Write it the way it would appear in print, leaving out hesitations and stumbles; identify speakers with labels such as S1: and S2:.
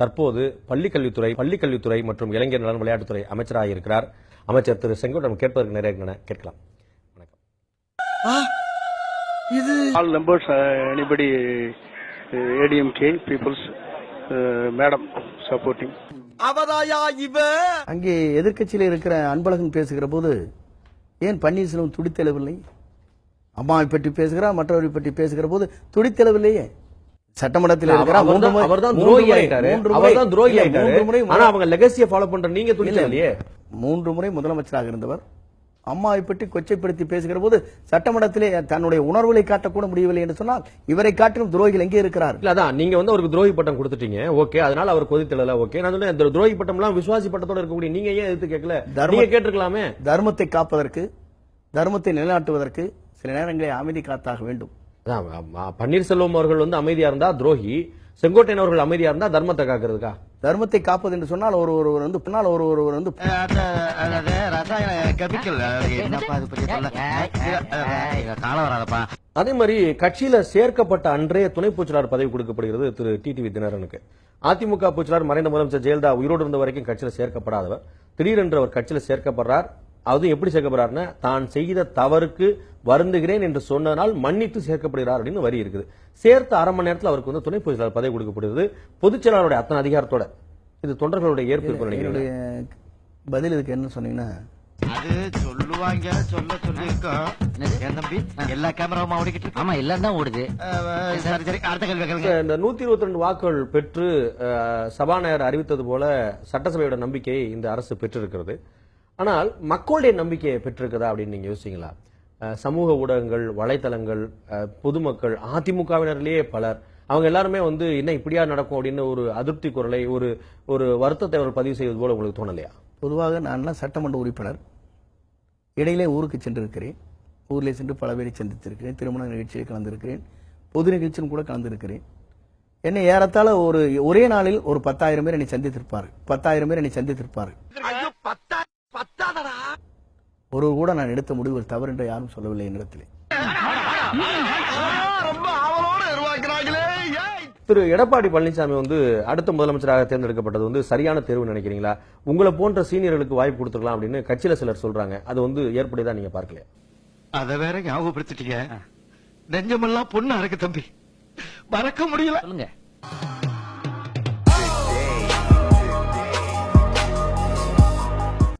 S1: தற்போது பள்ளிக்கல்வித்துறை மற்றும் இளைஞர் நலன் விளையாட்டுத்துறை அமைச்சராக இருக்கிறார். அமைச்சர் திரு செங்கோட்டையன் கேட்பதற்கு நிறைய கேட்கலாம். வணக்கம்.
S2: இது all members, anybody, ADMK people's madam supporting.
S3: அவதாயா இவ
S4: அங்கே எதிர்க்கட்சியில் இருக்கிற அன்பழகன் பேசுகிற போது ஏன் பன்னீர்செல்வம் துடித்தெழவில்லை? அம்மாவை பற்றி பேசுகிறார், மற்றவரை பற்றி பேசுகிற போது துடித்தெழவில்லையே. சட்டமன்றத்தில்
S1: அவர்தான் துரோகி ஆயிட்டாரு. ஆனா அவங்க லெகசியை ஃபாலோ பண்ற நீங்க துடித்தலையே.
S4: 3 முறை முதலமைச்சராக இருந்தவர் அம்மாவை பற்றி கொச்சைப்படுத்தி பேசுகிற போது சட்டமன்றத்திலே தன்னுடைய உணர்வுகளை காட்டக்கூட முடியவில்லை என்று சொன்னால் இவரை காட்டிலும் துரோகிகள் எங்கே இருக்கிறார்?
S1: இல்ல அதான் நீங்க அவருக்கு துரோகி பட்டம் கொடுத்துட்டீங்க. ஓகே, அதனால அவர் கொதித்தல. ஓகே, நான் சொன்னேன் இந்த துரோகி பட்டம் எல்லாம் விசுவாசி பட்டத்தோட இருக்கக்கூடிய நீங்க ஏன் எதிர்த்து கேட்கல? நீங்க கேட்டிருக்கலாமே.
S4: தர்மத்தை காப்பதற்கு, தர்மத்தை நிலைநாட்டுவதற்கு சில நேரங்களில் அமைதி காத்தாக வேண்டும்.
S1: பன்னீர்செல்வம் அவர்கள் அமைதியா இருந்தா துரோகி, செங்கோட்டையன் அவர்கள் அமைதியா இருந்தா தர்மத்தை காக்கிறதுக்கா?
S4: தர்மத்தை காப்பது என்று சொன்னால் ஒருவர்
S1: அதே மாதிரி கட்சியில சேர்க்கப்பட்ட அன்றே துணை பூச்சலாளர் பதவி கொடுக்கப்படுகிறது திரு டிடிவி தினகரனுக்கு. அதிமுக பூச்சலாளர் மறைந்த முதலமைச்சர் ஜெயலலிதா உயிரோடு இருந்த வரைக்கும் கட்சியில சேர்க்கப்படாதவர் திடீரென்று அவர் கட்சியில சேர்க்கப்படுறார். அதுவும் எப்படி சேர்க்கப்படுறாருன்னா, தான் செய்த தவறுக்கு வருந்துகிறேன் என்று சொன்னதால் மன்னித்து சேர்க்கப்படுகிறார் அப்படின்னு வரி இருக்குது. சேர்த்த அரை மணி நேரத்தில் அவருக்கு துணை பொதுச்செயலாளர் பதவி கொடுக்கப்படுகிறது. பொதுச் செயலாளருடைய அத்தனை அதிகாரத்தோட. இது தொண்டர்களுடைய ஏற்பு நினைக்கிறேன்.
S4: பதில் இதுக்கு என்ன சொன்னீங்கன்னா,
S3: அது சொல்லுவாங்க, தம்பி எல்லா கேமராவும் ஓடிக்கிட்டு இருக்கு. ஆமா, எல்லாம் தான் ஓடுது. சரி சரி, அடுத்த கேள்வி கேளுங்க.
S1: இந்த 122 வாக்குகள் பெற்று சபாநாயகர் அறிவித்தது போல சட்டசபையோட நம்பிக்கையை இந்த அரசு பெற்றிருக்கிறது. ஆனால் மக்களுடைய நம்பிக்கையை பெற்றிருக்குதா அப்படின்னு நீங்க யோசிங்களா? சமூக ஊடகங்கள், வலைத்தளங்கள், பொதுமக்கள், அதிமுகவினரிலேயே பலர் அவங்க எல்லாருமே என்ன இப்படியா நடக்கும் அப்படின்னு ஒரு அதிருப்தி குரலை, ஒரு வருத்தத்தை அவர் பதிவு செய்வது போல உங்களுக்கு தோணலையா?
S4: பொதுவாக நான் சட்டமன்ற உறுப்பினர், இடையிலே ஊருக்கு சென்றிருக்கிறேன். ஊரிலே சென்று பல பேரை சந்தித்திருக்கிறேன். திருமண நிகழ்ச்சியில் கலந்திருக்கிறேன். பொது நிகழ்ச்சியும் கூட கலந்திருக்கிறேன். என்னை ஏறத்தாழ ஒரே நாளில் ஒரு 10,000 பேர் என்னை சந்தித்திருப்பார்கள். 10,000 பேர் என்னை சந்தித்திருப்பார்கள். ஒரு கூட நான் எடுத்த முடிவு தவறு என்று யாரும் சொல்லவில்லை என்னிடத்திலே.
S1: திரு எடப்பாடி பழனிசாமி அடுத்த முதலமைச்சராக தேர்ந்தெடுக்கப்பட்டது சரியான தேர்வு நினைக்கிறீங்களா? உங்களை போன்ற சீனியர்களுக்கு வாய்ப்பு கொடுத்துக்கலாம் அப்படின்னு கட்சியில சிலர் சொல்றாங்க. அது ஏற்புடையதா நீங்க பார்க்கலையா?
S3: அத வேற ஞாபகப்படுத்திட்டீங்க. நெஞ்சமெல்லாம் பொண்ணா இருக்கு தம்பி, மறக்க முடியல.